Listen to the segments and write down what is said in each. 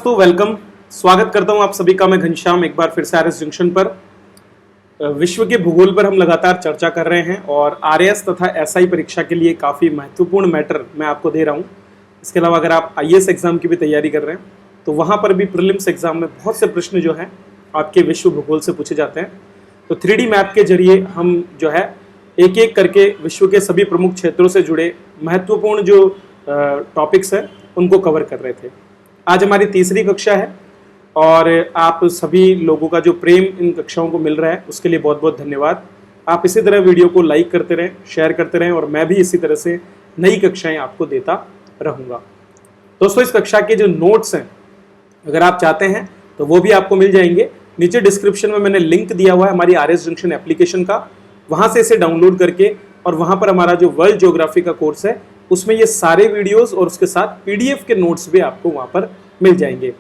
दोस्तों, वेलकम। स्वागत करता हूं आप सभी का मैं घनश्याम एक बार फिर से आरएस जंक्शन पर। विश्व के भूगोल पर हम लगातार चर्चा कर रहे हैं और आरएस तथा एसआई परीक्षा के लिए काफ़ी महत्वपूर्ण मैटर मैं आपको दे रहा हूं। इसके अलावा अगर आप आईएएस एग्जाम की भी तैयारी कर रहे हैं तो वहां पर भी प्रीलिम्स एग्जाम में बहुत से प्रश्न जो हैं आपके विश्व भूगोल से पूछे जाते हैं। तो 3D मैप के जरिए हम जो है एक एक करके विश्व के सभी प्रमुख क्षेत्रों से जुड़े महत्वपूर्ण जो टॉपिक्स हैं उनको कवर कर रहे थे। आज हमारी तीसरी कक्षा है और आप सभी लोगों का जो प्रेम इन कक्षाओं को मिल रहा है उसके लिए बहुत बहुत धन्यवाद। आप इसी तरह वीडियो को लाइक करते रहें, शेयर करते रहें और मैं भी इसी तरह से नई कक्षाएं आपको देता रहूँगा। दोस्तों, इस कक्षा के जो नोट्स हैं अगर आप चाहते हैं तो वो भी आपको मिल जाएंगे। नीचे डिस्क्रिप्शन में मैंने लिंक दिया हुआ है हमारी आरएस जंक्शन एप्लीकेशन का, वहाँ से इसे डाउनलोड करके और वहाँ पर हमारा जो वर्ल्ड ज्योग्राफी का कोर्स है उसमें ये सारे वीडियोस और उसके साथ पीडीएफ के नोट्स भी आपको वहाँ पर मिल जाएंगे।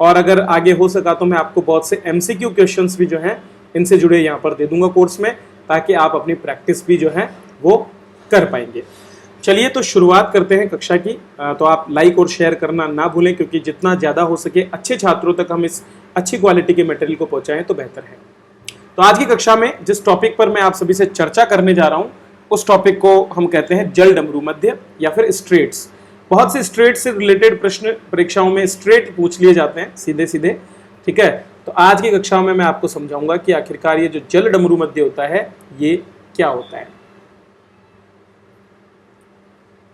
और अगर आगे हो सका तो मैं आपको बहुत से एमसीक्यू क्वेश्चंस भी जो हैं इनसे जुड़े यहाँ पर दे दूंगा कोर्स में, ताकि आप अपनी प्रैक्टिस भी जो है वो कर पाएंगे। चलिए तो शुरुआत करते हैं कक्षा की। तो आप लाइक और शेयर करना ना भूलें, क्योंकि जितना ज़्यादा हो सके अच्छे छात्रों तक हम इस अच्छी क्वालिटी के मटेरियल को पहुँचाएं तो बेहतर है। तो आज की कक्षा में जिस टॉपिक पर मैं आप सभी से चर्चा करने जा रहा हूँ उस टॉपिक को हम कहते हैं जल डमरू मध्य या फिर स्ट्रेट्स। बहुत से स्ट्रेट से रिलेटेड प्रश्न परीक्षाओं में स्ट्रेट पूछ लिए जाते हैं सीधे सीधे, ठीक है। तो आज की कक्षा में मैं आपको समझाऊंगा कि आखिरकार ये जो जल डमरू मध्य होता है ये क्या होता है।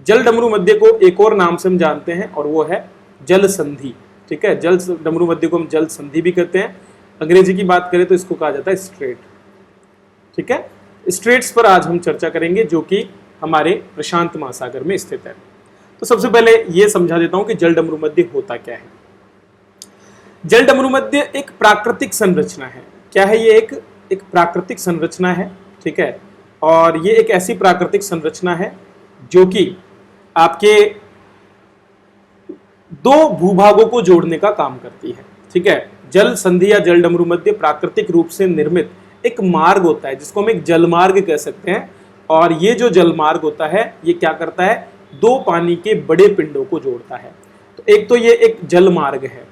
जल डमरू मध्य को एक और नाम से हम जानते हैं और वो है जल संधि, ठीक है। जल डमरू मध्य को हम जल संधि भी कहते हैं। अंग्रेजी की बात करें तो इसको कहा जाता है स्ट्रेट, ठीक है। स्ट्रेट्स पर आज हम चर्चा करेंगे जो कि हमारे प्रशांत महासागर में स्थित है। तो सबसे पहले ये समझा देता हूं कि जल डमरू मध्य होता क्या है। जल डमरू मध्य एक प्राकृतिक संरचना है। क्या है ये? एक प्राकृतिक संरचना है, ठीक है। और ये एक ऐसी प्राकृतिक संरचना है जो कि आपके दो भूभागों को जोड़ने का काम करती है, ठीक है। जल संधि या जल डमरू मध्य प्राकृतिक रूप से निर्मित एक मार्ग होता है जिसको हम एक जलमार्ग कह सकते हैं। और ये जो जलमार्ग होता है ये क्या करता है? दो पानी के बड़े पिंडों को जोड़ता है। तो एक तो ये एक जलमार्ग है,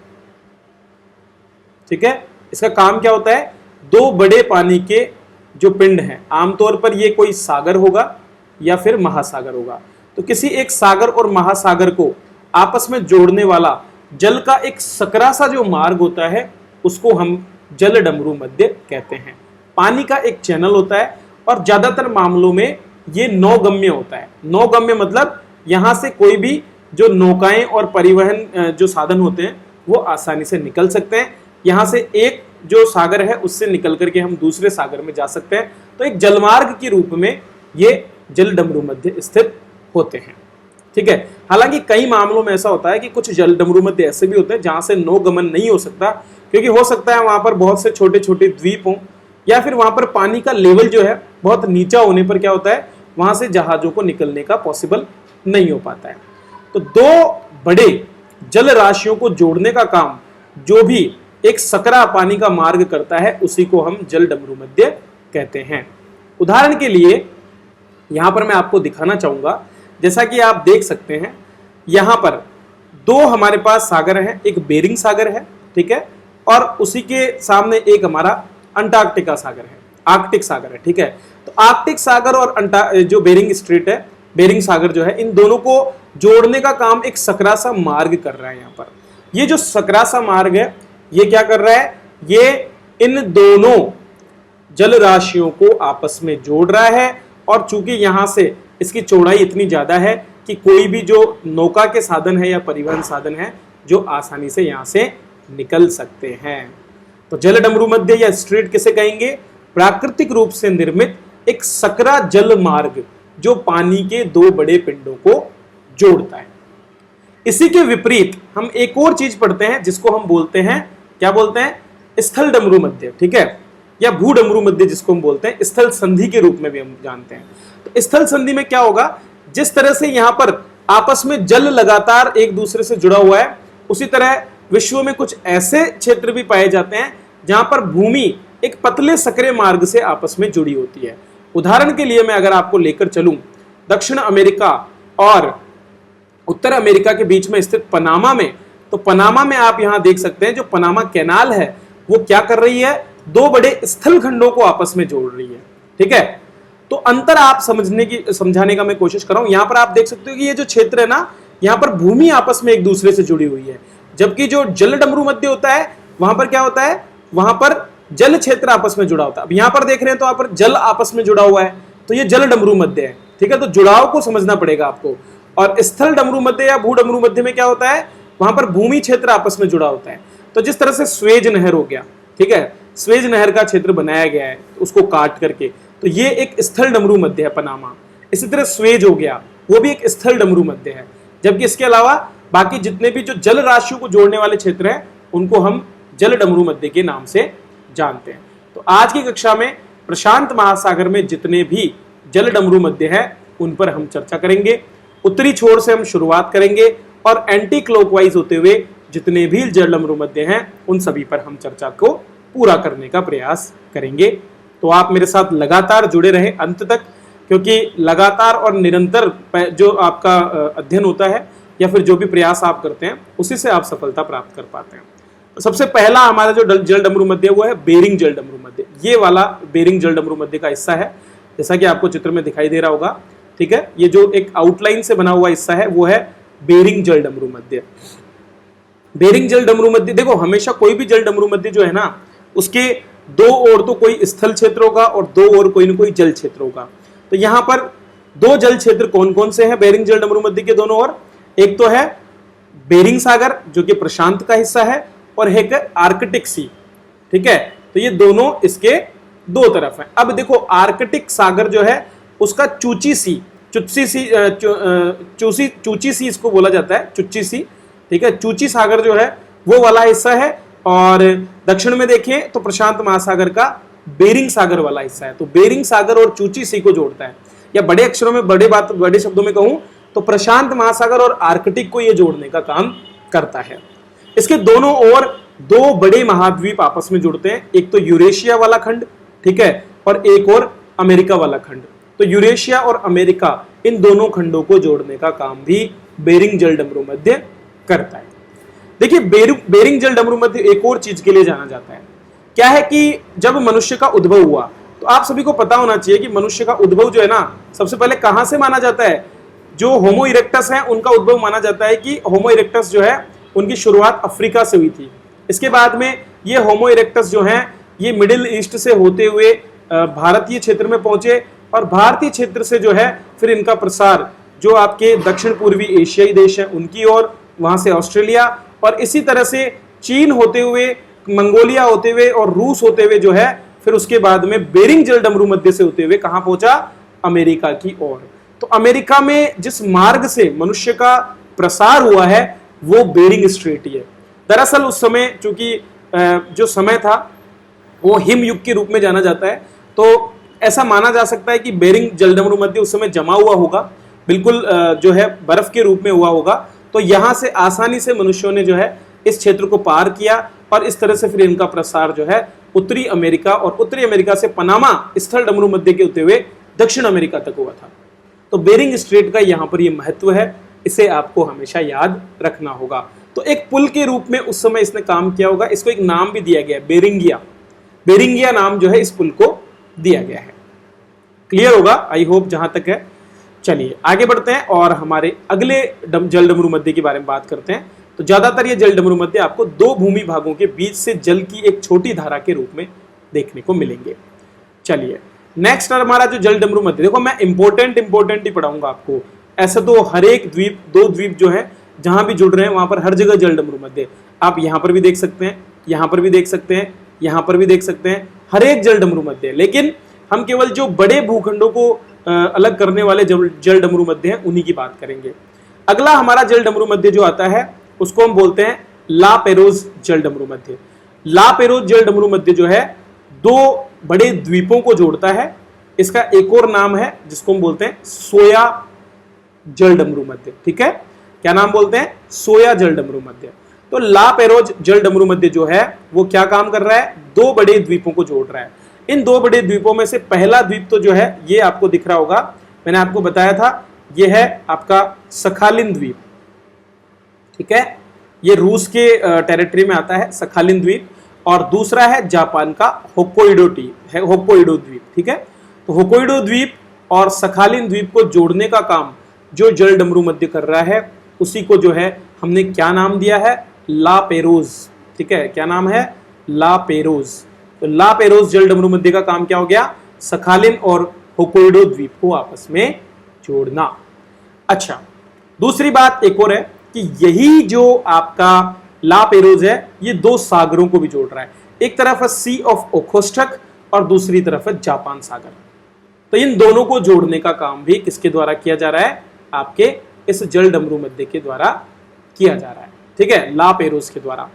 ठीक है। इसका काम क्या होता है? दो बड़े पानी के जो पिंड हैं, आमतौर पर ये कोई सागर होगा या फिर महासागर होगा। तो किसी एक सागर और महासागर को आपस में जोड़ने वाला जल का एक सकरा सा जो मार्ग होता है उसको हम जल डमरू मध्य कहते हैं। पानी का एक चैनल होता है और ज्यादातर मामलों में ये नौगम्य होता है। नौगम्य मतलब यहाँ से कोई भी जो नौकाएं और परिवहन जो साधन होते हैं वो आसानी से निकल सकते हैं। यहाँ से एक जो सागर है उससे निकल करके हम दूसरे सागर में जा सकते हैं। तो एक जलमार्ग के रूप में ये जल डमरू मध्य स्थित होते हैं, ठीक है। हालांकि कई मामलों में ऐसा होता है कि कुछ जल डमरू मध्य ऐसे भी होते हैं जहां से नौगमन नहीं हो सकता, क्योंकि हो सकता है वहां पर बहुत से छोटे छोटे द्वीप हों या फिर वहां पर पानी का लेवल जो है बहुत नीचा होने पर क्या होता है वहां से जहाजों को निकलने का पॉसिबल नहीं हो पाता है। तो दो बड़े जल राशियों को जोड़ने का काम जो भी एक सकरा पानी का मार्ग करता है उसी को हम जल डमरू मध्य कहते हैं। उदाहरण के लिए यहां पर मैं आपको दिखाना चाहूंगा, जैसा कि आप देख सकते हैं यहां पर दो हमारे पास सागर हैं। एक बेरिंग सागर है, ठीक है, और उसी के सामने एक हमारा अंटार्कटिका सागर है, आर्कटिक सागर है, ठीक है। तो आर्कटिक सागर और जो बेरिंग स्ट्रेट है, बेरिंग सागर जो है, इन दोनों को जोड़ने का काम एक सकरा सा मार्ग कर रहा है। यहाँ पर ये जो सकरा सा मार्ग है ये क्या कर रहा है? ये इन दोनों जल राशियों को आपस में जोड़ रहा है। और चूंकि यहाँ से इसकी चौड़ाई इतनी ज्यादा है कि कोई भी जो नौका के साधन है या परिवहन साधन है जो आसानी से यहाँ से निकल सकते हैं। तो जल डमरू मध्य या स्ट्रेट किसे कहेंगे? प्राकृतिक रूप से निर्मित एक सकरा जल मार्ग जो पानी के दो बड़े पिंडों को जोड़ता है। इसी के विपरीत हम एक और चीज पढ़ते हैं जिसको हम बोलते हैं, क्या बोलते हैं? स्थल डमरू मध्य, ठीक है, या भू डमरू मध्य जिसको हम बोलते हैं। स्थल संधि के रूप में भी हम जानते हैं। तो स्थल संधि में क्या होगा? जिस तरह से यहां पर आपस में जल लगातार एक दूसरे से जुड़ा हुआ है, उसी तरह विश्व में कुछ ऐसे क्षेत्र भी पाए जाते हैं जहां पर भूमि एक पतले सकरे मार्ग से आपस में जुड़ी होती है। उदाहरण के लिए मैं अगर आपको लेकर चलूं, दक्षिण अमेरिका और उत्तर अमेरिका के बीच में स्थित पनामा में तो पनामा में आप यहां देख सकते हैं जो पनामा कैनाल है वो क्या कर रही है, दो बड़े स्थल खंडों को आपस में जोड़ रही है। ठीक है, तो अंतर आप समझाने का मैं कोशिश कर रहा हूं। यहां पर आप देख सकते हो कि ये जो क्षेत्र है ना, यहां पर भूमि आपस में एक दूसरे से जुड़ी हुई है, जबकि जो जल डमरू मध्य होता है वहां पर क्या होता है, वहां पर जल क्षेत्र आपस में जुड़ा होता है। अब यहां पर देख रहे हैं तो वहां पर जल आपस में जुड़ा हुआ है, तो ये जल डमरू मध्य है। ठीक है, तो जुड़ाव को समझना पड़ेगा आपको। और स्थल डमरू मध्य या भू डमरू मध्य में क्या होता है, वहां पर भूमि क्षेत्र आपस में जुड़ा होता है। तो जिस तरह से स्वेज नहर हो गया, ठीक है, स्वेज नहर का क्षेत्र बनाया गया है उसको काट करके, तो ये एक स्थल डमरू मध्य है पनामा। इसी तरह स्वेज हो गया, वो भी एक स्थल डमरू मध्य है। जबकि इसके अलावा बाकी जितने भी जो जल राशियों को जोड़ने वाले क्षेत्र हैं उनको हम जल डमरू मध्य के नाम से जानते हैं। तो आज की कक्षा में प्रशांत महासागर में जितने भी जल डमरू मध्य हैं उन पर हम चर्चा करेंगे। उत्तरी छोर से हम शुरुआत करेंगे और एंटी क्लॉकवाइज होते हुए जितने भी जल डमरू मध्य हैं उन सभी पर हम चर्चा को पूरा करने का प्रयास करेंगे। तो आप मेरे साथ लगातार जुड़े रहे अंत तक, क्योंकि लगातार और निरंतर जो आपका अध्ययन होता है या फिर जो भी प्रयास आप करते हैं उसी से आप सफलता प्राप्त कर पाते हैं। तो सबसे पहला हमारा जो जल डमरू मध्य वो है बेरिंग जल डमरू मध्य। ये वाला बेरिंग जल डमरू मध्य का हिस्सा है, जैसा कि आपको चित्र में दिखाई दे रहा होगा। ठीक है, ये जो एक आउटलाइन से बना हुआ हिस्सा है वो है बेरिंग जल डमरू मध्य। बेरिंग जल डमरू मध्य, देखो हमेशा कोई भी जल डमरू मध्य जो है ना, उसके दो ओर तो कोई स्थल क्षेत्र होगा और दो ओर कोई न कोई जल क्षेत्र होगा। तो यहाँ पर दो जल क्षेत्र कौन कौन से हैं बेरिंग जल डमरू मध्य के दोनों ओर? एक तो है बेरिंग सागर जो कि प्रशांत का हिस्सा है, और एक आर्कटिक सी। ठीक है, तो ये दोनों इसके दो तरफ है। अब देखो आर्कटिक सागर जो है उसका चूची सी इसको बोला जाता है, चुच्ची सी। ठीक है, चूची सागर जो है वो वाला हिस्सा है, और दक्षिण में देखें तो प्रशांत महासागर का बेरिंग सागर वाला हिस्सा है। तो बेरिंग सागर और चूची सी को जोड़ता है, या बड़े अक्षरों में बड़े शब्दों में कहूं तो प्रशांत महासागर और आर्कटिक को ये जोड़ने का काम करता है। इसके दोनों ओर दो बड़े महाद्वीप आपस में जुड़ते हैं, एक तो यूरेशिया वाला खंड, ठीक है, और एक और अमेरिका वाला खंड। तो यूरेशिया और अमेरिका इन दोनों खंडों को जोड़ने का काम भी बेरिंग जल डमरू मध्य करता है। देखिए बेरिंग जल डमरू मध्य एक और चीज के लिए जाना जाता है। क्या है कि जब मनुष्य का उद्भव हुआ, तो आप सभी को पता होना चाहिए कि मनुष्य का उद्भव जो है ना, सबसे पहले कहां से माना जाता है? जो होमो इरेक्टस है उनका उद्भव माना जाता है कि होमो इरेक्टस जो है उनकी शुरुआत अफ्रीका से हुई थी। इसके बाद में ये होमो इरेक्टस जो हैं ये मिडिल ईस्ट से होते हुए भारतीय क्षेत्र में पहुंचे, और भारतीय क्षेत्र से जो है फिर इनका प्रसार जो आपके दक्षिण पूर्वी एशियाई देश हैं उनकी ओर, वहां से ऑस्ट्रेलिया, और इसी तरह से चीन होते हुए, मंगोलिया होते हुए और रूस होते हुए जो है फिर उसके बाद में बेरिंग जल डमरू मध्य से होते हुए कहां पहुंचा? अमेरिका की ओर। तो अमेरिका में जिस मार्ग से मनुष्य का प्रसार हुआ है वो बेरिंग स्ट्रेट ही है। दरअसल उस समय चूंकि जो समय था वो हिम युग के रूप में जाना जाता है, तो ऐसा माना जा सकता है कि बेरिंग जल डमरू मध्य उस समय जमा हुआ होगा, बिल्कुल जो है बर्फ के रूप में हुआ होगा। तो यहां से आसानी से मनुष्यों ने जो है इस क्षेत्र को पार किया, और इस तरह से फिर इनका प्रसार जो है उत्तरी अमेरिका, और उत्तरी अमेरिका से पनामा स्थल डमरू मध्य के होते हुए दक्षिण अमेरिका तक हुआ था। तो बेरिंग स्ट्रेट का यहाँ पर ये महत्व है, इसे आपको हमेशा याद रखना होगा। तो एक पुल के रूप में उस समय इसने काम किया होगा, इसको एक नाम भी दिया गया है, बेरिंगिया। बेरिंगिया नाम जो है इस पुल को दिया गया है। क्लियर होगा आई होप जहां तक है। चलिए आगे बढ़ते हैं और हमारे अगले जल डमरू मध्य के बारे में बात करते हैं। तो ज्यादातर ये जल डमरू मध्य आपको दो भूमि भागों के बीच से जल की एक छोटी धारा के रूप में देखने को मिलेंगे। चलिए नेक्स्ट हमारा जो जल डमरू मध्य, देखो मैं इंपॉर्टेंट ही पढ़ाऊंगा आपको। ऐसा तो हर एक द्वीप, दो द्वीप जो है जहां भी जुड़ रहे हैं वहां पर हर जगह जल डमरू मध्य, आप यहां पर भी देख सकते हैं, यहां पर भी देख सकते हैं, यहां पर भी देख सकते हैं, हर एक जल डमरू मध्य। लेकिन हम केवल जो बड़े भूखंडों को अलग करने वाले जल डमरू मध्य हैं उन्हीं की बात करेंगे। अगला हमारा जल डमरू मध्य जो आता है उसको हम बोलते हैं ला पेरोज जल डमरू मध्य। ला पेरोज जल डमरू मध्य जो है दो बड़े द्वीपों को जोड़ता है। इसका एक और नाम है जिसको हम बोलते हैं सोया जल डमरू मध्य। ठीक है, क्या नाम बोलते हैं? सोया जल डमरू मध्य। तो ला पेरोज जल डमरू मध्य जो है वो क्या काम कर रहा है? दो बड़े द्वीपों को जोड़ रहा है। इन दो बड़े द्वीपों में से पहला द्वीप तो जो है ये आपको दिख रहा होगा, मैंने आपको बताया था, ये है आपका सखालिन द्वीप। ठीक है, ये रूस के टेरिटरी में आता है, सखालिन द्वीप। और दूसरा है जापान का होक्काइडो द्वीप, ठीक है। तो होक्काइडो द्वीप और सखालिन द्वीप को जोड़ने का काम जो जल डमरू मध्य कर रहा है, उसी को जो है हमने क्या नाम दिया है, ला पेरोज, ठीक है। क्या नाम है, ला पेरोज। तो ला पेरोज जल डमरू मध्य का काम क्या हो गया, सखालिन और होक्काइडो द्वीप को आपस में जोड़ना। अच्छा, दूसरी बात एक और है कि यही जो आपका ला पेरोज है, ये दो सागरों को भी जोड़ रहा है। एक तरफ है सी ऑफ ओखोस्टक और दूसरी तरफ है जापान सागर। तो इन दोनों को जोड़ने का काम भी किसके द्वारा किया जा रहा है, आपके इस जल डमरू मध्य के द्वारा किया जा रहा है, ठीक है, ला पेरोज के द्वारा।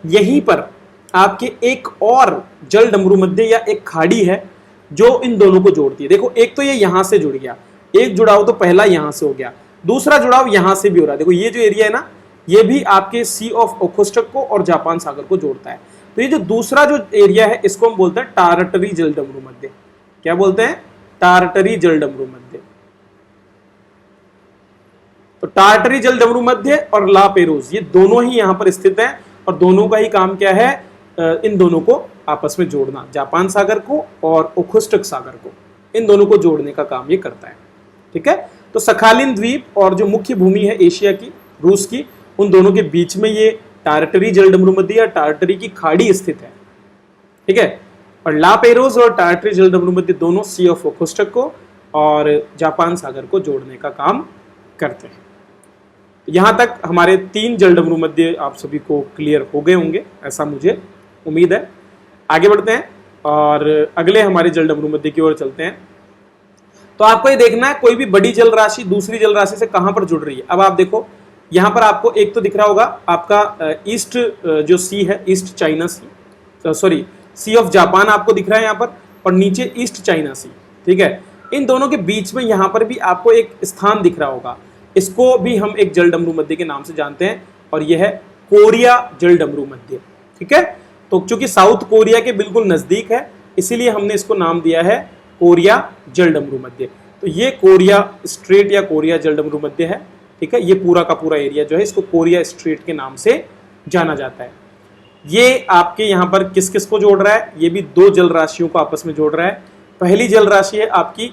यहीं पर आपके एक और जल डमरू मध्य या एक खाड़ी है जो इन दोनों को जोड़ती है। देखो, एक तो ये यहां से जुड़ गया, एक जुड़ाव तो पहला यहां से हो गया, दूसरा जुड़ाव यहां से भी हो रहा है। देखो, ये जो एरिया है ना, ये भी आपके सी ऑफ ओखोस्टक को और जापान सागर को जोड़ता है। तो ये जो दूसरा जो एरिया है, इसको हम बोलते हैं टारटरी जल डमरू मध्य। क्या बोलते हैं, टारटरी जल डमरू मध्य। तो टारटरी जल डमरू मध्य और ला पेरोज, ये दोनों ही यहां पर स्थित हैं और दोनों का ही काम क्या है, इन दोनों को आपस में जोड़ना, जापान सागर को और ओखोस्टक सागर को, इन दोनों को जोड़ने का काम ये करता है, ठीक है। तो सखालिन द्वीप और जो मुख्य भूमि है एशिया की, रूस की, उन दोनों के बीच में ये टारटरी जल डमरू मध्य या टारटरी की खाड़ी स्थित है, ठीक है। और ला पेरोज और टारटरी जल डमरू मध्य दोनों सी ऑफ ओखोस्टक को और जापान सागर को जोड़ने का काम करते हैं। यहां तक हमारे 3 जल डमरू मध्य आप सभी को क्लियर हो गए होंगे, ऐसा मुझे उम्मीद है। आगे बढ़ते हैं और अगले हमारे जल डमरू मध्य की ओर चलते हैं। तो आपको ये देखना है कोई भी बड़ी जल राशि दूसरी जल राशि से कहां पर जुड़ रही है। अब आप देखो, यहां पर आपको एक तो दिख रहा होगा आपका ईस्ट जो सी है, East China Sea, sorry Sea of Japan आपको दिख रहा है यहां पर, और नीचे ईस्ट चाइना सी, ठीक है। इन दोनों के बीच में यहां पर भी आपको एक स्थान दिख रहा होगा, इसको भी हम एक जल डमरू मध्य के नाम से जानते हैं, और यह है कोरिया जल डमरू मध्य, ठीक है। तो चूंकि साउथ कोरिया के बिल्कुल नजदीक है, इसीलिए हमने इसको नाम दिया है कोरिया जल डमरू मध्य। तो ये कोरिया स्ट्रेट या कोरिया जल डमरू मध्य है, ठीक है। ये पूरा का पूरा एरिया जो है, इसको कोरिया स्ट्रेट के नाम से जाना जाता है। ये आपके यहाँ पर किस किस को जोड़ रहा है, ये भी 2 जल राशियों को आपस में जोड़ रहा है। पहली जल राशि है आपकी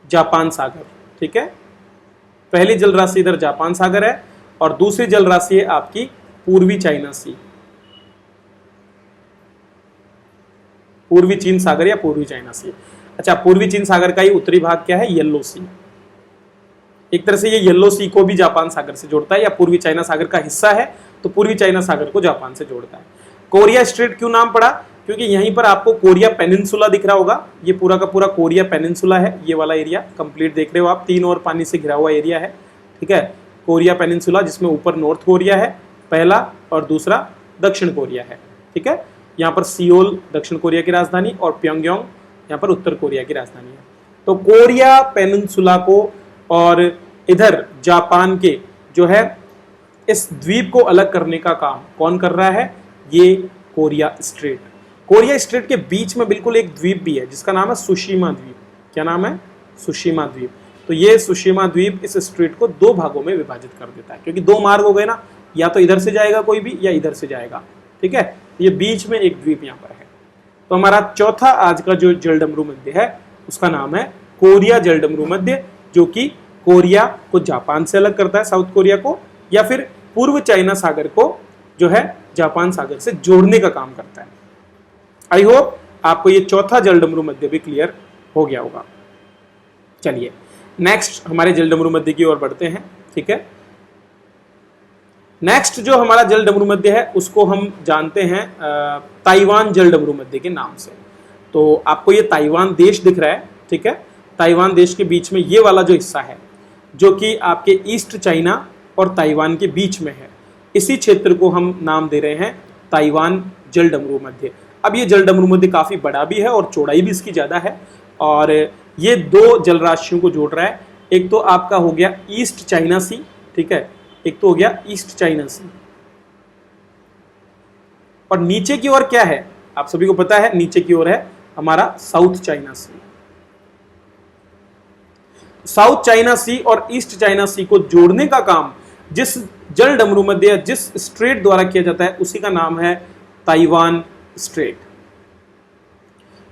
जापान सागर, ठीक है। पहली जल राशि इधर जापान सागर है और दूसरी जल राशि है आपकी पूर्वी चाइना सी, पूर्वी चीन सागर या पूर्वी चाइना सी। अच्छा, पूर्वी चीन सागर का ही उत्तरी भाग क्या है, येलो सी। एक तरह से ये येलो सी को भी जापान सागर से जोड़ता है, या पूर्वी चाइना सागर का हिस्सा है, तो पूर्वी चाइना सागर को जापान से जोड़ता है। कोरिया स्ट्रेट क्यों नाम पड़ा, क्योंकि यहीं पर आपको कोरिया पेनिनसुला दिख रहा होगा। ये पूरा का पूरा कोरिया पेनिनसुला है, ये वाला एरिया कंप्लीट देख रहे हो आप, 3 और पानी से घिरा हुआ एरिया है, ठीक है। कोरिया पेनिनसुला, जिसमें ऊपर नॉर्थ कोरिया है पहला और दूसरा दक्षिण कोरिया है, ठीक है। यहाँ पर सियोल दक्षिण कोरिया की राजधानी और प्योंगयांग यहाँ पर उत्तर कोरिया की राजधानी है। तो कोरिया पेनिनसुला को और इधर जापान के जो है इस द्वीप को अलग करने का काम कौन कर रहा है, ये कोरिया स्ट्रेट। कोरिया स्ट्रेट के बीच में बिल्कुल एक द्वीप भी है जिसका नाम है सुशिमा द्वीप। क्या नाम है, सुशिमा द्वीप। तो ये सुशिमा द्वीप इस स्ट्रेट को 2 भागों में विभाजित कर देता है, क्योंकि 2 मार्ग हो गए ना, या तो इधर से जाएगा कोई भी या इधर से जाएगा, ठीक है। ये बीच में एक द्वीप यहाँ पर है। तो हमारा चौथा आज का जो जल डमरू मध्य है उसका नाम है कोरिया जल डमरू मध्य, जो कि कोरिया को जापान से अलग करता है, साउथ कोरिया को, या फिर पूर्व चाइना सागर को जो है जापान सागर से जोड़ने का काम करता है। आई होप आपको ये चौथा जल डमरू मध्य भी क्लियर हो गया होगा। चलिए नेक्स्ट हमारे जल डमरू मध्य की ओर बढ़ते हैं, ठीक है। नेक्स्ट जो हमारा जल डमरू मध्य है उसको हम जानते हैं ताइवान जल डमरू मध्य के नाम से। तो आपको ये ताइवान देश दिख रहा है, ठीक है। ताइवान देश के बीच में ये वाला जो हिस्सा है, जो कि आपके ईस्ट चाइना और ताइवान के बीच में है, इसी क्षेत्र को हम नाम दे रहे हैं ताइवान जल डमरू मध्य। अब ये जल डमरू मध्य काफ़ी बड़ा भी है और चौड़ाई भी इसकी ज़्यादा है, और ये 2 जल राशियों को जोड़ रहा है। एक तो आपका हो गया ईस्ट चाइना सी, ठीक है, एक तो हो गया ईस्ट चाइना सी, और नीचे की ओर क्या है आप सभी को पता है, नीचे की ओर है हमारा साउथ चाइना सी। साउथ चाइना सी और ईस्ट चाइना सी को जोड़ने का काम जिस जल डमरू मध्य या जिस स्ट्रेट द्वारा किया जाता है उसी का नाम है ताइवान स्ट्रेट।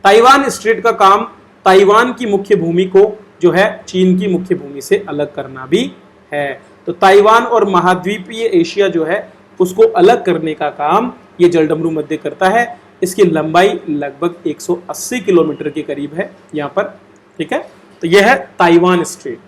ताइवान स्ट्रेट का काम ताइवान की मुख्य भूमि को जो है चीन की मुख्य भूमि से अलग करना भी है। तो ताइवान और महाद्वीपीय एशिया जो है उसको अलग करने का काम ये जल डमरू मध्य करता है। इसकी लंबाई लगभग 180 किलोमीटर के करीब है यहाँ पर, ठीक है। तो यह है ताइवान स्ट्रेट।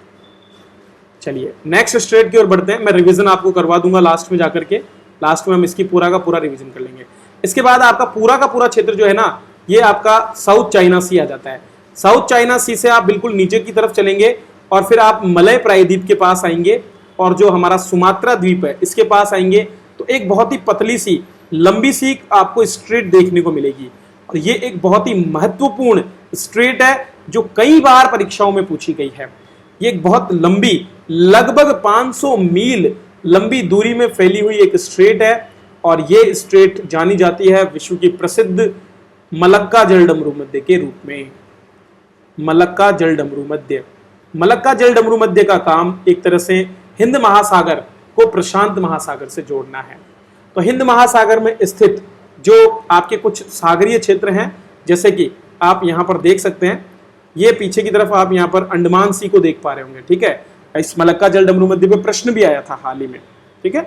चलिए नेक्स्ट स्ट्रेट की ओर बढ़ते हैं। मैं रिवीजन आपको करवा दूंगा लास्ट में जाकर के, लास्ट में हम इसकी पूरा का पूरा रिवीजन कर लेंगे। इसके बाद आपका पूरा का पूरा क्षेत्र जो है ना, ये आपका साउथ चाइना सी आ जाता है। साउथ चाइना सी से आप बिल्कुल नीचे की तरफ चलेंगे और फिर आप मलय प्रायद्वीप के पास आएंगे और जो हमारा सुमात्रा द्वीप है इसके पास आएंगे तो एक बहुत ही पतली सी लंबी सी आपको स्ट्रेट देखने को मिलेगी। और ये एक बहुत ही महत्वपूर्ण स्ट्रेट है जो कई बार परीक्षाओं में पूछी गई है। ये एक बहुत लंबी, लगभग 500 मील लंबी दूरी में फैली हुई एक स्ट्रेट है और ये स्ट्रेट जानी जाती है विश्व की प्रसिद्ध मलक्का जल डमरू मध्य के रूप में। मलक्का जल डमरू मध्य, मलक्का जल डमरू मध्य का काम एक तरह से हिंद महासागर को प्रशांत महासागर से जोड़ना है। तो हिंद महासागर में स्थित जो आपके कुछ सागरीय क्षेत्र हैं, जैसे कि आप यहाँ पर देख सकते हैं, ये पीछे की तरफ आप यहाँ पर अंडमान सी को देख पा रहे होंगे, ठीक है। इस मलक्का जल डमरू मध्य पे प्रश्न भी आया था हाल ही में, ठीक है।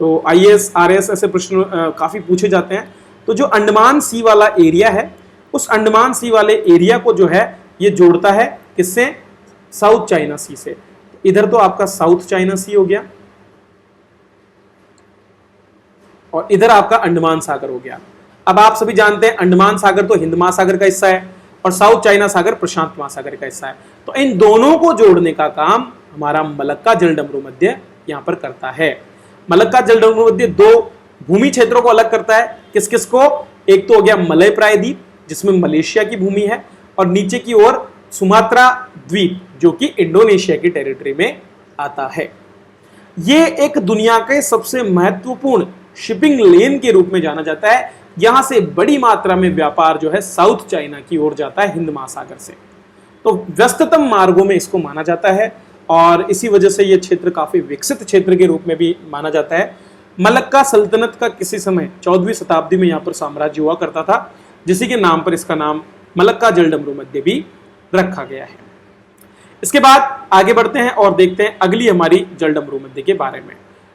तो IAS RAS ऐसे प्रश्न काफी पूछे जाते हैं। तो जो अंडमान सी वाला एरिया है, उस अंडमान सी वाले एरिया को जो है ये जोड़ता है किससे? साउथ चाइना सी से। इधर तो आपका साउथ चाइना सी हो गया और इधर आपका अंडमान सागर हो गया। अब आप सभी जानते हैं अंडमान सागर तो हिंद महासागर का हिस्सा है और साउथ चाइना सागर प्रशांत महासागर का हिस्सा है। तो इन दोनों को जोड़ने का काम हमारा मलक्का जल डमरू मध्य यहां पर करता है। मलक्का जल डमरू मध्य दो भूमि क्षेत्रों को अलग करता है। किस किस को? एक तो हो गया मलय प्रायद्वीप जिसमें मलेशिया की भूमि है और नीचे की ओर सुमात्रा द्वीप जो कि इंडोनेशिया की टेरिटरी में आता है। ये एक दुनिया के सबसे महत्वपूर्ण शिपिंग लेन के रूप में जाना जाता है। यहां से बड़ी मात्रा में व्यापार जो है साउथ चाइना की ओर जाता है हिंद महासागर से। तो व्यस्ततम मार्गों में इसको माना जाता है और इसी वजह से यह क्षेत्र काफी विकसित क्षेत्र के रूप में भी माना जाता है। मलक्का सल्तनत का किसी समय 14वीं शताब्दी में यहाँ पर साम्राज्य हुआ करता था, जिसी के नाम पर इसका नाम मलक्का जल डमरू मध्य भी रखा गया है। इसके बाद आगे बढ़ते हैं और देखते हैं अगली हमारी जल डमरू मध्य के बारे में।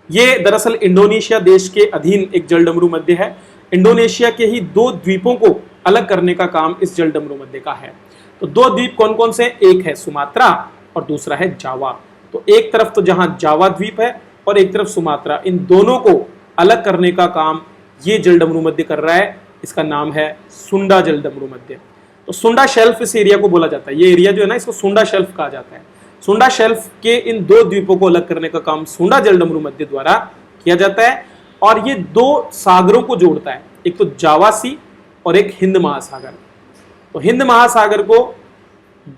ये दरअसल इंडोनेशिया देश के अधीन एक जल डमरू मध्य है। इंडोनेशिया के ही दो द्वीपों को अलग करने का काम इस जल डमरू मध्य का है। तो दो द्वीप कौन कौन से? एक है सुमात्रा और दूसरा है जावा। तो एक तरफ तो जहां जावा द्वीप है और एक तरफ सुमात्रा, इन दोनों को अलग करने का काम ये जल डमरू मध्य कर रहा है। इसका नाम है सुंडा जल डमरू मध्य। तो सुंडा शेल्फ इस एरिया को बोला जाता है। ये एरिया जो है ना, इसको सुंडा शेल्फ कहा जाता है। सुंडा शेल्फ के इन दो द्वीपों को अलग करने का काम सुंडा जल डमरू मध्य द्वारा किया जाता है और ये दो सागरों को जोड़ता है, एक तो जावा सी और एक हिंद महासागर। तो हिंद महासागर को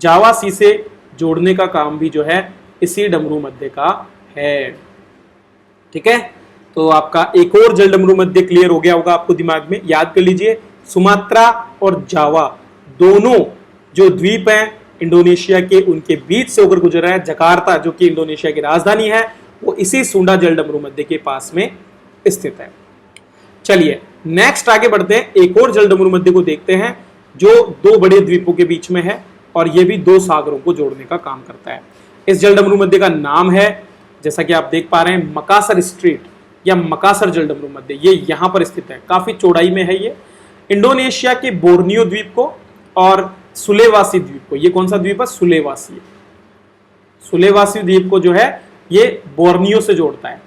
जावा सी से जोड़ने का काम भी जो है इसी डमरू मध्य का है, ठीक है। तो आपका एक और जल डमरू मध्य क्लियर हो गया होगा आपको दिमाग में। याद कर लीजिए, सुमात्रा और जावा दोनों जो द्वीप हैं इंडोनेशिया के, उनके बीच से होकर गुजर रहा है। जकार्ता जो कि इंडोनेशिया की राजधानी है, वो इसी सुंडा जल डमरू मध्य के पास में स्थित है। चलिए नेक्स्ट आगे बढ़ते हैं, एक और जल डमरू मध्य को देखते हैं जो दो बड़े द्वीपों के बीच में है और ये भी दो सागरों को जोड़ने का काम करता है। इस जल डमरू मध्य का नाम है, जैसा कि आप देख पा रहे हैं, मकासर स्ट्रेट या मकासर जल डमरू मध्य। ये यहां पर स्थित है, काफी चौड़ाई में है ये। इंडोनेशिया के बोर्नियो द्वीप को और सुलेवासी द्वीप को, ये कौन सा द्वीप है? सुलेवासी। सुलेवासी द्वीप को जो है ये बोर्नियो से जोड़ता है,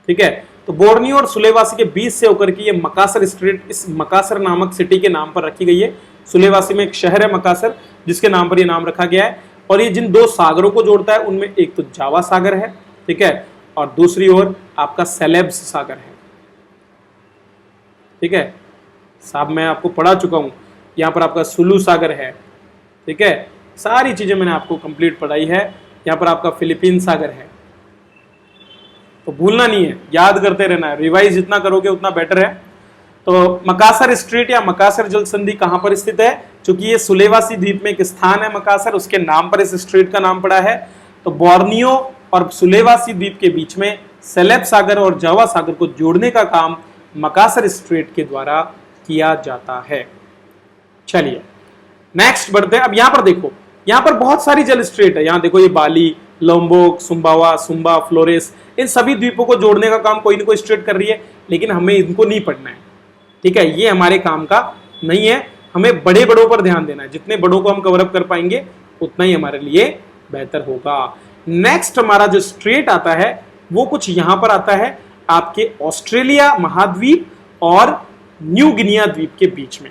ठीक है। तो बोर्नियो और सुलेवासी के बीच से होकर के ये मकासर स्ट्रेट इस मकासर नामक सिटी के नाम पर रखी गई है। सुलेवासी में एक शहर है मकासर जिसके नाम पर ये नाम रखा गया है। और ये जिन दो सागरों को जोड़ता है उनमें एक तो जावा सागर है, ठीक है, और दूसरी ओर आपका सेलेब्स सागर है, ठीक है। साहब मैं आपको पढ़ा चुका हूं, यहाँ पर आपका सुलू सागर है, ठीक है। सारी चीजें मैंने आपको कंप्लीट पढ़ाई है। यहाँ पर आपका फिलीपीन सागर है, तो भूलना नहीं है, याद करते रहना है। रिवाइज जितना करोगे उतना बेटर है। तो मकासर स्ट्रेट या मकासर जल संधि कहां पर स्थित है? क्योंकि ये सुलेवासी द्वीप में एक स्थान है मकासर, उसके नाम पर इस स्ट्रेट का नाम पड़ा है। तो बोर्नियो और सुलेवासी द्वीप के बीच में सेलेब सागर और जावा सागर को जोड़ने का काम मकासर स्ट्रेट के द्वारा किया जाता है। चलिए नेक्स्ट बढ़ते हैं। अब यहां पर देखो, यहां पर बहुत सारी जल स्ट्रेट है। यहां देखो ये बाली, लोम्बोक, सुम्बावा, सुम्बा, फ्लोरेस, इन सभी द्वीपों को जोड़ने का काम कोई ना कोई स्ट्रेट कर रही है, लेकिन हमें इनको नहीं पढ़ना है। ठीक है, ये हमारे काम का नहीं है। हमें बड़े बड़ों पर ध्यान देना है। जितने बड़ों को हम कवर अप कर पाएंगे उतना ही हमारे लिए बेहतर होगा। नेक्स्ट हमारा जो स्ट्रेट आता है वो कुछ यहां पर आता है आपके ऑस्ट्रेलिया महाद्वीप और न्यू गिनिया द्वीप के बीच में।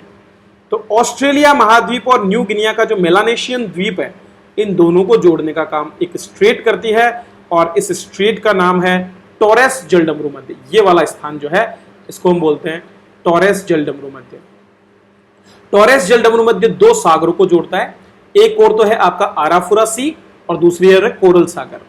तो ऑस्ट्रेलिया महाद्वीप और न्यू गिनिया का जो मेलानेशियन द्वीप है, इन दोनों को जोड़ने का काम एक स्ट्रेट करती है और इस स्ट्रेट का नाम है टॉरेस जलडमरू मध्य। ये वाला स्थान जो है इसको हम बोलते हैं टॉरेस जलडमरू मध्य। टॉरेस जलडमरू मध्य दो सागरों को जोड़ता है। एक और तो है आपका आराफुरा सी और दूसरी है कोरल सागर।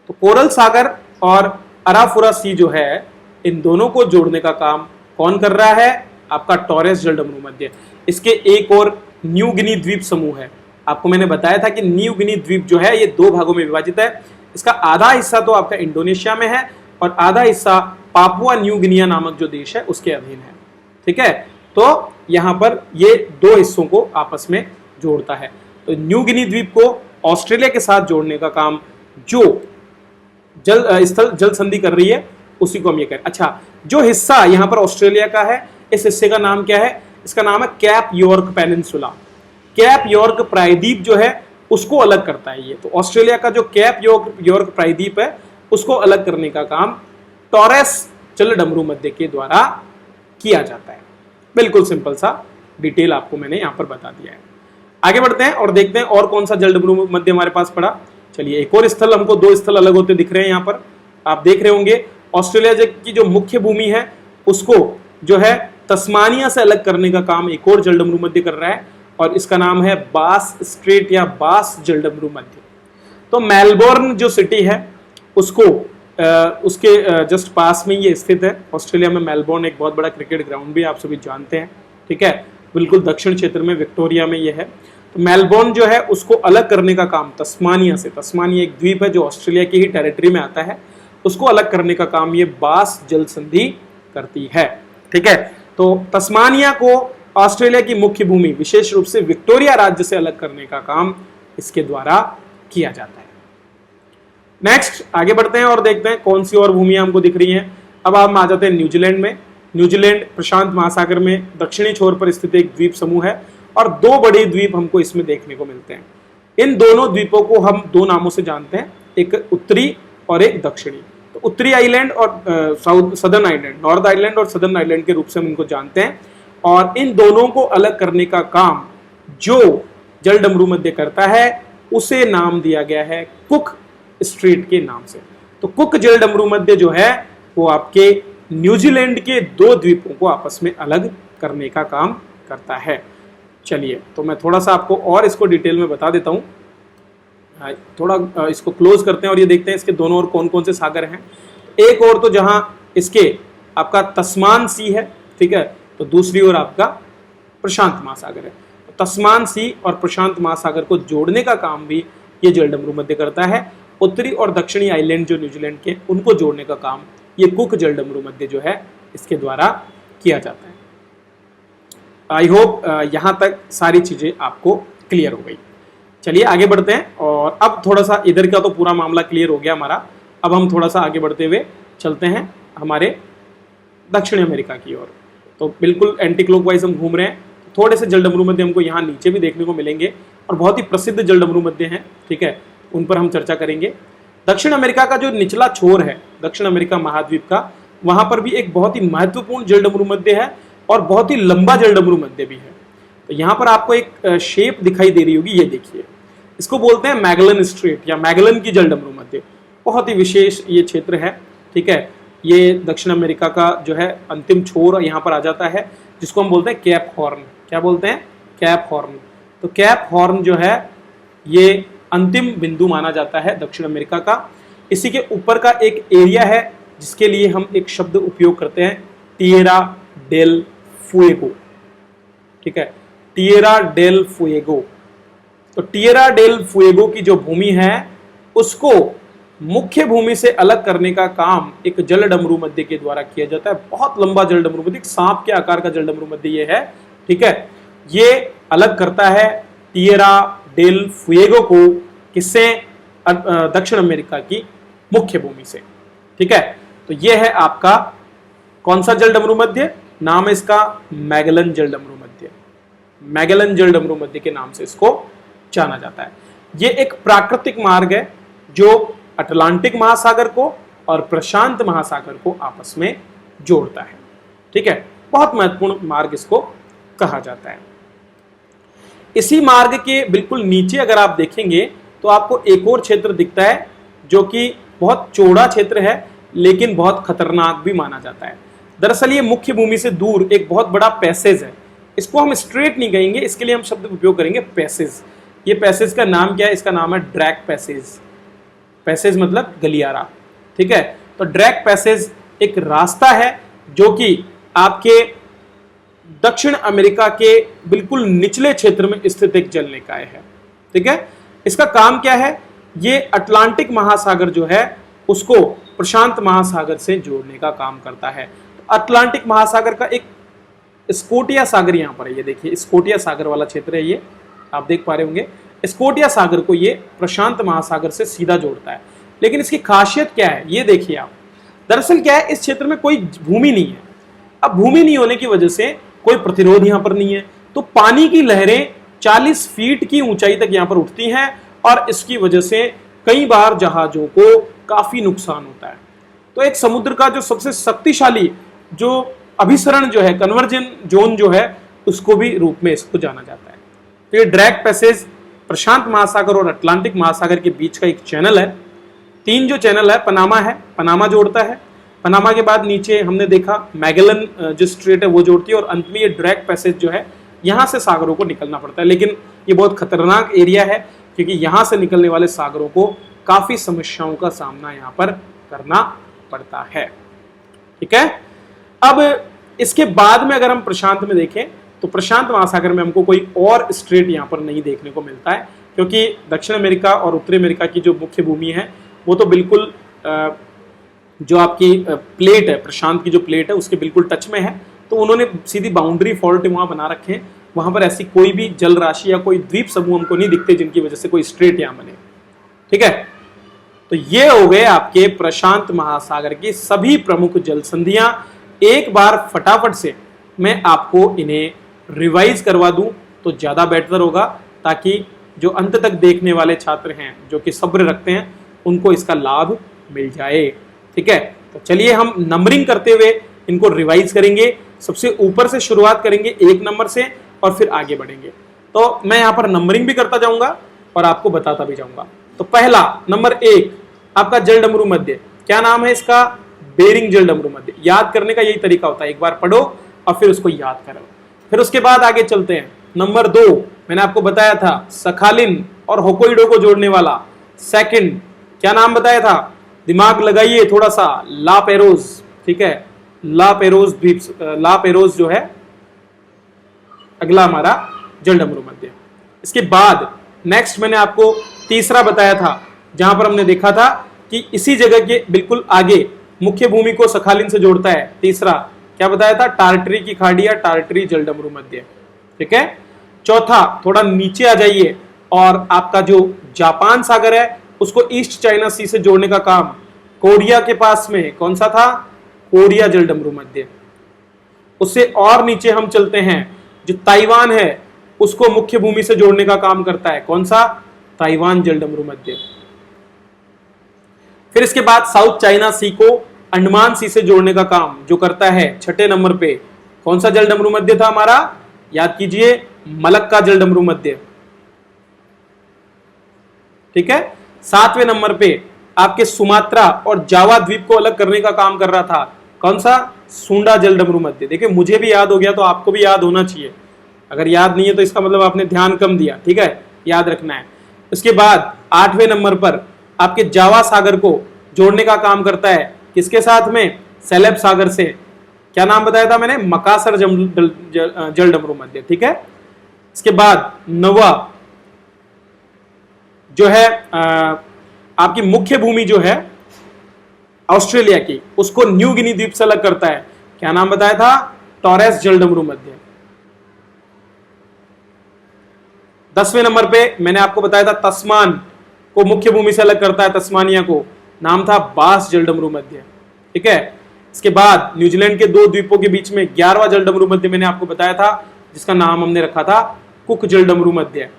तो कोरल सागर और अराफुरा सी जो है, इन दोनों को जोड़ने का काम कौन कर रहा है? आपका टॉरेस जलडमरू मध्य। इसके एक और न्यू गिनी द्वीप समूह है। आपको मैंने बताया था कि न्यू गिनी द्वीप जो है ये दो भागों में विभाजित है। इसका आधा हिस्सा तो आपका इंडोनेशिया में है और आधा हिस्सा पापुआ न्यू गिनिया नामक जो देश है उसके अधीन है। ठीक है, तो यहां पर ये दो हिस्सों को आपस में जोड़ता है। तो न्यू गिनी द्वीप को ऑस्ट्रेलिया के साथ जोड़ने का काम जो जल संधि कर रही है उसी को हम ये करें। अच्छा, जो हिस्सा यहां पर ऑस्ट्रेलिया का है, इस हिस्से का नाम क्या है? इसका नाम है cap York peninsula. Cap York प्रायद्वीप जो है उसको अलग करता है ये। तो ऑस्ट्रेलिया का जो कैप यॉर्क प्रायद्वीप है उसको अलग करने का काम टॉरेस जलडमरू मध्य के द्वारा किया जाता है। बिल्कुल सिंपल सा डिटेल आपको मैंने यहां पर बता दिया है। आगे बढ़ते हैं और देखते हैं और कौन सा जलडमरू मध्य हमारे पास पड़ा। चलिए, एक और स्थल, हमको दो स्थल अलग होते दिख रहे हैं। यहां पर आप देख रहे होंगे ऑस्ट्रेलिया की जो मुख्य भूमि है उसको जो है तस्मानिया से अलग करने का काम एक और जलडमरू मध्य कर रहा है और इसका नाम है बास स्ट्रेट या बास जलडमरू मध्य। तो मेलबोर्न जो सिटी है उसको उसके जस्ट पास में ये स्थित है। ऑस्ट्रेलिया में मेलबोर्न एक बहुत बड़ा क्रिकेट ग्राउंड भी आप सभी जानते हैं। ठीक है, बिल्कुल दक्षिण क्षेत्र में विक्टोरिया में ये है। तो मेलबोर्न जो है उसको अलग करने का काम तस्मानिया से, तस्मानिया एक द्वीप है जो ऑस्ट्रेलिया की ही टेरिटरी में आता है, उसको अलग करने का काम ये बास जल संधि करती है। ठीक है, तो तस्मानिया को ऑस्ट्रेलिया की मुख्य भूमि विशेष रूप से विक्टोरिया राज्य से अलग करने का काम इसके द्वारा किया जाता है। नेक्स्ट आगे बढ़ते हैं और देखते हैं कौन सी और भूमियां हमको दिख रही हैं। अब हम आ जाते हैं न्यूजीलैंड में। न्यूजीलैंड प्रशांत महासागर में दक्षिणी छोर पर स्थित एक द्वीप समूह है और दो बड़े द्वीप हमको इसमें देखने को मिलते हैं। इन दोनों द्वीपों को हम दो नामों से जानते हैं, एक उत्तरी और एक दक्षिणी। तो उत्तरी आइलैंड और सदर्न आइलैंड, नॉर्थ आइलैंड और सदर्न आइलैंड के रूप से हम इनको जानते हैं। और इन दोनों को अलग करने का काम जो जलडमरू मध्य करता है उसे नाम दिया गया है कुक स्ट्रेट के नाम से। तो कुक जलडमरू मध्य जो है वो आपके न्यूजीलैंड के दो द्वीपों को आपस में अलग करने का काम करता है। चलिए, तो मैं थोड़ा सा आपको और इसको डिटेल में बता देता हूँ। थोड़ा इसको क्लोज करते हैं और ये देखते हैं इसके दोनों और कौन कौन से सागर हैं। एक और तो जहां इसके आपका तस्मान सी है, ठीक है, तो दूसरी ओर आपका प्रशांत महासागर है। तो तस्मान सी और प्रशांत महासागर को जोड़ने का काम भी ये जलडमरू मध्य करता है। उत्तरी और दक्षिणी आइलैंड जो न्यूजीलैंड के, उनको जोड़ने का काम ये कुक जलडमरू मध्य जो है इसके द्वारा किया जाता है। आई होप यहां तक सारी चीजें आपको क्लियर हो गई। चलिए आगे बढ़ते हैं और अब थोड़ा सा इधर का तो पूरा मामला क्लियर हो गया हमारा। अब हम थोड़ा सा आगे बढ़ते हुए चलते हैं हमारे दक्षिण अमेरिका की ओर। तो बिल्कुल एंटी क्लॉकवाइज हम घूम रहे हैं। थोड़े से जलडमरू मध्य हमको यहाँ नीचे भी देखने को मिलेंगे और बहुत ही प्रसिद्ध जलडमरू मध्य हैं, ठीक है, उन पर हम चर्चा करेंगे। दक्षिण अमेरिका का जो निचला छोर है दक्षिण अमेरिका महाद्वीप का, वहां पर भी एक बहुत ही महत्वपूर्ण जलडमरू मध्य है और बहुत ही लंबा जलडमरू मध्य भी है। तो यहाँ पर आपको एक शेप दिखाई दे रही होगी, ये देखिए, इसको बोलते हैं मैगलन स्ट्रेट या मैगलन की जलडमरू मध्य। बहुत ही विशेष ये क्षेत्र है, ठीक है। ये दक्षिण अमेरिका का जो है अंतिम छोर यहाँ पर आ जाता है, जिसको हम बोलते हैं कैप हॉर्न। क्या बोलते हैं? Cap horn. तो कैप हॉर्न जो है ये अंतिम बिंदु माना जाता है दक्षिण अमेरिका का। इसी के ऊपर का एक एरिया है जिसके लिए हम एक शब्द उपयोग करते हैं, टिएरा डेल फुएगो, ठीक है, टिएरा डेल फुएगो। तो टिएरा डेल फुएगो की जो भूमि है उसको मुख्य भूमि से अलग करने का काम एक जल डमरू मध्य के द्वारा किया जाता है। बहुत लंबा जल डमरू मध्य, सांप के आकार का जल डमरू मध्य ये है, ठीक है। ये अलग करता है टिएरा डेल फुएगो को किससे, दक्षिण अमेरिका की मुख्य भूमि से, ठीक है। तो ये है आपका कौन सा जल डमरू मध्य, नाम है इसका मैगेलन जल डमरू मध्य। मैगेलन जल डमरू मध्य के नाम से इसको जाना जाता है। ये एक प्राकृतिक मार्ग है जो अटलांटिक महासागर को और प्रशांत महासागर को आपस में जोड़ता है, ठीक है। बहुत महत्वपूर्ण मार्ग इसको कहा जाता है। इसी मार्ग के बिल्कुल नीचे अगर आप देखेंगे तो आपको एक और क्षेत्र दिखता है जो कि बहुत चौड़ा क्षेत्र है लेकिन बहुत खतरनाक भी माना जाता है। दरअसल ये मुख्य भूमि से दूर एक बहुत बड़ा पैसेज है। इसको हम स्ट्रेट नहीं कहेंगे, इसके लिए हम शब्द उपयोग करेंगे पैसेज। ये पैसेज का नाम क्या है, इसका नाम है ड्रैक पैसेज। पैसेज मतलब गलियारा, ठीक है। तो ड्रैक पैसेज एक रास्ता है जो कि आपके दक्षिण अमेरिका के बिल्कुल निचले क्षेत्र में स्थित एक जल निकाय है, ठीक है। इसका काम क्या है, ये अटलांटिक महासागर जो है उसको प्रशांत महासागर से जोड़ने का काम करता है। तो अटलांटिक महासागर का एक स्कोटिया सागर यहाँ पर है, ये देखिए स्कोटिया सागर वाला क्षेत्र है, ये आप देख पा रहे होंगे। स्कोटिया सागर को ये प्रशांत महासागर से सीधा जोड़ता है। लेकिन इसकी खासियत क्या है ये देखिए आप। दरअसल क्या है, इस क्षेत्र में कोई भूमि नहीं है। अब भूमि नहीं होने की वजह से कोई प्रतिरोध यहाँ पर नहीं है, तो पानी की लहरें 40 फीट की ऊंचाई तक यहाँ पर उठती हैं और इसकी वजह से कई बार जहाजों को काफी नुकसान होता है। तो एक समुद्र का जो सबसे शक्तिशाली जो अभिसरण जो है, कन्वर्जन जोन जो है, उसको भी रूप में इसको जाना जाता है। तो ये ड्रैक पैसेज प्रशांत महासागर और अटलांटिक महासागर के बीच का एक चैनल है। 3 जो चैनल है, पनामा है, पनामा जोड़ता है। पनामा के बाद नीचे हमने देखा मैगेलन जो स्ट्रेट है वो जोड़ती है, और अंत में ये ड्रैक पैसेज जो है यहाँ से सागरों को निकलना पड़ता है। लेकिन ये बहुत खतरनाक एरिया है क्योंकि यहाँ से निकलने वाले सागरों को काफी समस्याओं का सामना यहाँ पर करना पड़ता है, ठीक है। अब इसके बाद में अगर हम प्रशांत में देखें तो प्रशांत महासागर में हमको कोई और स्ट्रेट यहाँ पर नहीं देखने को मिलता है, क्योंकि दक्षिण अमेरिका और उत्तरी अमेरिका की जो मुख्य भूमि है वो तो बिल्कुल जो आपकी प्लेट है, प्रशांत की जो प्लेट है उसके बिल्कुल टच में है। तो उन्होंने सीधी बाउंड्री फॉल्ट वहाँ बना रखे हैं, वहाँ पर ऐसी कोई भी जल राशि या कोई द्वीप समूह हमको नहीं दिखते जिनकी वजह से कोई स्ट्रेट यहाँ बने, ठीक है। तो ये हो गए आपके प्रशांत महासागर की सभी प्रमुख जल संधियां। एक बार फटाफट से मैं आपको इन्हें रिवाइज करवा दूं तो ज्यादा बेहतर होगा, ताकि जो अंत तक देखने वाले छात्र हैं जो कि सब्र रखते हैं उनको इसका लाभ मिल जाए, ठीक है। तो चलिए हम नंबरिंग करते हुए इनको रिवाइज करेंगे। सबसे ऊपर से शुरुआत करेंगे 1 नंबर से और फिर आगे बढ़ेंगे। तो मैं यहाँ पर नंबरिंग भी करता जाऊंगा और आपको बताता भी जाऊंगा। तो पहला नंबर 1 आपका जल डमरू मध्य, क्या नाम है इसका, बेरिंग जल डमरू मध्य। याद करने का यही तरीका होता है, एक बार पढ़ो और फिर उसको याद करो। फिर उसके बाद आगे चलते हैं। नंबर 2 मैंने आपको बताया था सखालिन और होकोइडो को जोड़ने वाला। सेकंड क्या नाम बताया था, दिमाग लगाइए थोड़ा सा, ला पेरोज, ठीक है। ला पेरोज द्वीप, ला पेरोज जो है अगला हमारा जल डमरू मध्य। इसके बाद नेक्स्ट मैंने आपको तीसरा बताया था, जहां पर हमने देखा था कि इसी जगह के बिल्कुल आगे मुख्य भूमि को सखालिन से जोड़ता है। तीसरा क्या बताया था, टार्टरी की खाड़ी या टार्टरी जल डमरू मध्य, ठीक है। चौथा थोड़ा नीचे आ जाइए और आपका जो जापान सागर है उसको ईस्ट चाइना सी से जोड़ने का काम कोरिया के पास में कौन सा था, कोरिया जल डमरू मध्य। उससे और नीचे हम चलते हैं, जो ताइवान है उसको मुख्य भूमि से जोड़ने का काम करता है, कौन सा, ताइवान जल डमरू मध्य। फिर इसके बाद साउथ चाइना सी को अंडमान सी से जोड़ने का काम जो करता है 6ठे नंबर पे, कौन सा जल डमरू मध्य था हमारा, याद कीजिए, मलक्का जल डमरू मध्य, ठीक है। 7वें नंबर पे आपके सुमात्रा और जावा द्वीप को अलग करने का काम कर रहा था, कौन सा, सुंडा जल डमरू मध्य। देखिए मुझे भी याद हो गया तो आपको भी याद होना चाहिए, अगर याद नहीं है तो इसका मतलब आपने ध्यान कम दिया, ठीक है, याद रखना है। उसके बाद 8वें नंबर पर आपके जावा सागर को जोड़ने का काम करता है, किसके साथ में, सेलेब सागर से, क्या नाम बताया था मैंने, मकासर जल डमरू मध्य, ठीक है। इसके बाद 9वां जो है आपकी मुख्य भूमि जो है ऑस्ट्रेलिया की, उसको न्यू गिनी द्वीप से अलग करता है। क्या नाम बताया था? टॉरेस जलडमरू मध्य। 10वें नंबर पे मैंने आपको बताया था तस्मान को मुख्य भूमि से अलग करता है, तस्मानिया को, नाम था बास जलडमरू मध्य। ठीक है। इसके बाद न्यूजीलैंड के दो द्वीपों के बीच में 11वां जलडमरू मध्य मैंने आपको बताया था, जिसका नाम हमने रखा था कुक जलडमरू मध्य।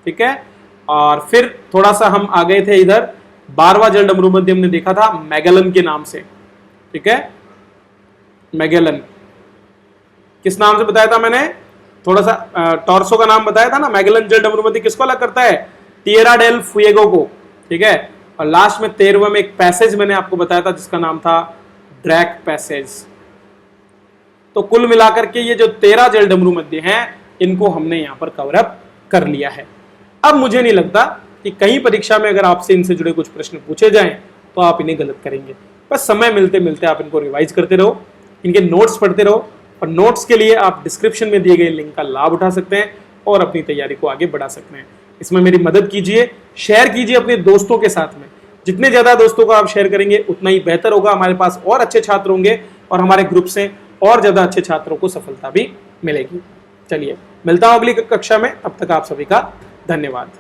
ठीक है। और फिर थोड़ा सा हम आ गए थे इधर, 12वां जलडमरू मध्य हमने देखा था मैगेलन के नाम से। ठीक है। मैगेलन किस नाम से बताया था मैंने? थोड़ा सा टॉर्सो का नाम बताया था ना। मैगेलन जलडमरू मध्य किसको अलग करता है? टिएरा डेल फुएगो को। ठीक है। और लास्ट में 13वां में एक पैसेज मैंने आपको बताया था जिसका नाम था ड्रैक पैसेज। तो कुल मिलाकर के ये जो 13 जलडमरू मध्य हैं, इनको हमने यहां पर कवर अप कर लिया है। अब मुझे नहीं लगता कि कहीं परीक्षा में अगर आपसे इनसे जुड़े कुछ प्रश्न पूछे जाएं तो आप इन्हें गलत करेंगे। बस समय मिलते मिलते आप इनको रिवाइज करते रहो, इनके नोट्स पढ़ते रहो, और नोट्स के लिए आप डिस्क्रिप्शन में दिए गए लिंक का लाभ उठा सकते हैं और अपनी तैयारी को आगे बढ़ा सकते हैं। इसमें मेरी मदद कीजिए, शेयर कीजिए अपने दोस्तों के साथ में। जितने ज्यादा दोस्तों को आप शेयर करेंगे उतना ही बेहतर होगा। हमारे पास और अच्छे छात्र होंगे और हमारे ग्रुप से और ज्यादा अच्छे छात्रों को सफलता भी मिलेगी। चलिए, मिलता हूं अगली कक्षा में। तब तक आप सभी का धन्यवाद।